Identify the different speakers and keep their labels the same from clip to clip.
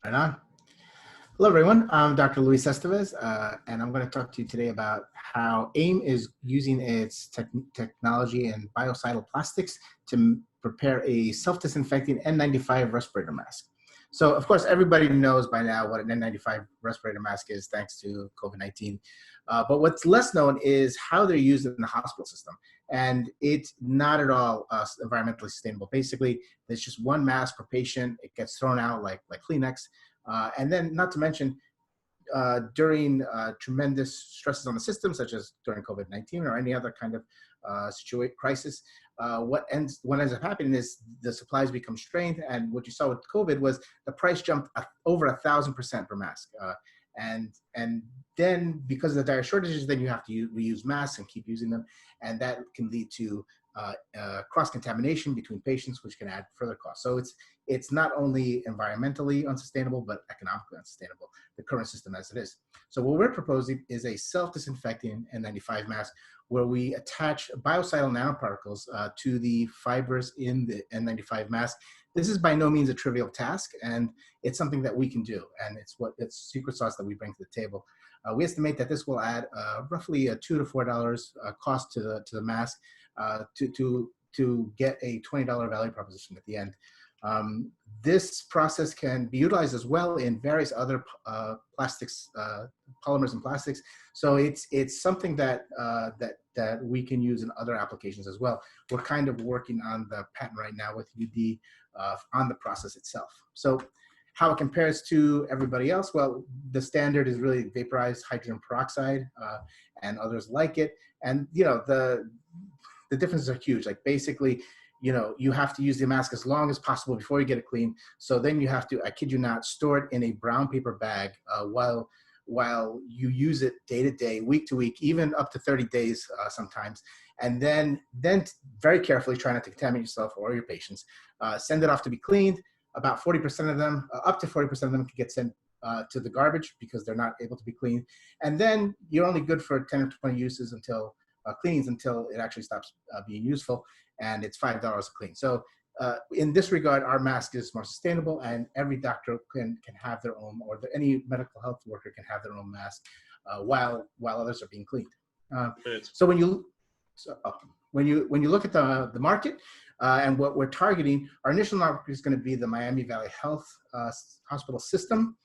Speaker 1: Right on. Hello, everyone. I'm Dr. Luis Estevez, and I'm going to talk to you today about how AIMM is using its technology and biocidal plastics to prepare a self-disinfecting N95 respirator mask. So, of course, everybody knows by now what an N95 respirator mask is, thanks to COVID-19. But what's less known is how they're used in the hospital system. And it's not at all environmentally sustainable. Basically, there's just one mask per patient. It gets thrown out like Kleenex. And then not to mention, during tremendous stresses on the system, such as during COVID-19 or any other kind of crisis, what ends up happening is the supplies become strained. And what you saw with COVID was the price jumped over 1,000% per mask. And then because of the dire shortages, then you have to reuse masks and keep using them. And that can lead to cross-contamination between patients, which can add further costs. So it's not only environmentally unsustainable, but economically unsustainable, the current system as it is. So what we're proposing is a self-disinfecting N95 mask where we attach biocidal nanoparticles to the fibers in the N95 mask. This is by no means a trivial task, and it's something that we can do, and it's secret sauce that we bring to the table. We estimate that this will add roughly $2 to $4 cost to the mask to get a $20 value proposition at the end. This process can be utilized as well in various other plastics, polymers and plastics. So it's something that we can use in other applications as well. We're kind of working on the patent right now with UD on the process itself. So how it compares to everybody else? Well, the standard is really vaporized hydrogen peroxide and others like it. And the differences are huge. Like basically, you have to use the mask as long as possible before you get it clean. So then you have to, I kid you not, store it in a brown paper bag while you use it day to day, week to week, even up to 30 days sometimes. And then very carefully try not to contaminate yourself or your patients. Send it off to be cleaned. About 40% of them, up to 40% of them can get sent to the garbage because they're not able to be cleaned. And then you're only good for 10 or 20 uses until cleans until it actually stops being useful, and it's $5 a clean. So in this regard, our mask is more sustainable, and every doctor can have their own, or any medical health worker can have their own mask while others are being cleaned. So when you look at the market and what we're targeting, our initial market is going to be the Miami Valley Health Hospital System.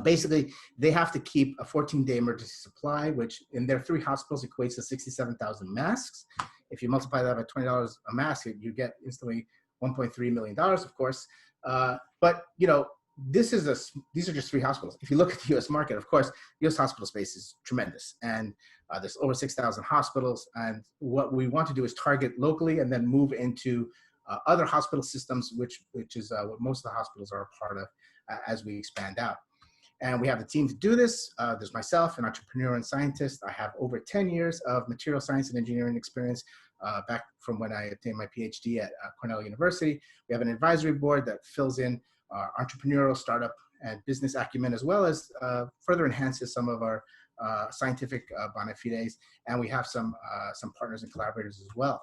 Speaker 1: Basically, they have to keep a 14-day emergency supply, which in their 3 hospitals equates to 67,000 masks. If you multiply that by $20 a mask, you get instantly $1.3 million, of course. But these are just 3 hospitals. If you look at the U.S. market, of course, the U.S. hospital space is tremendous, and there's over 6,000 hospitals. And what we want to do is target locally and then move into other hospital systems, which is what most of the hospitals are a part of as we expand out. And we have the team to do this. There's myself, an entrepreneur and scientist. I have over 10 years of material science and engineering experience back from when I obtained my PhD at Cornell University. We have an advisory board that fills in our entrepreneurial, startup, and business acumen, as well as further enhances some of our scientific bona fides. And we have some partners and collaborators as well.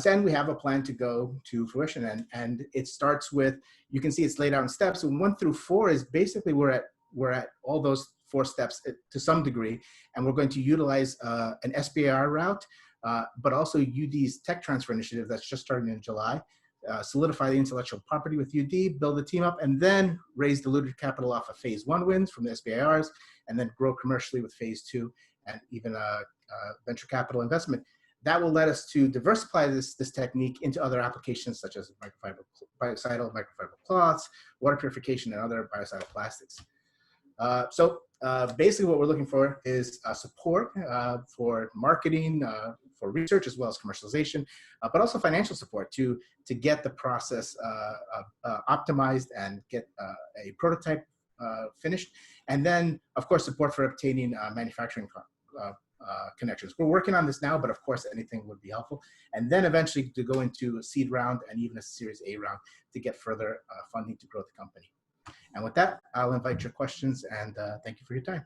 Speaker 1: Then we have a plan to go to fruition, and it starts with, you can see it's laid out in steps. And 1 through 4 is basically we're at all those 4 steps to some degree, and we're going to utilize an SBIR route, but also UD's tech transfer initiative that's just starting in July, solidify the intellectual property with UD, build the team up, and then raise diluted capital off of phase 1 wins from the SBIRs, and then grow commercially with phase 2 and even venture capital investment. That will let us to diversify this technique into other applications such as biocidal microfiber cloths, water purification, and other biocidal plastics. So basically what we're looking for is support for marketing, for research, as well as commercialization, but also financial support to get the process optimized and get a prototype finished. And then, of course, support for obtaining manufacturing connections. We're working on this now, but of course, anything would be helpful. And then eventually to go into a seed round and even a Series A round to get further funding to grow the company. And with that, I'll invite your questions, and thank you for your time.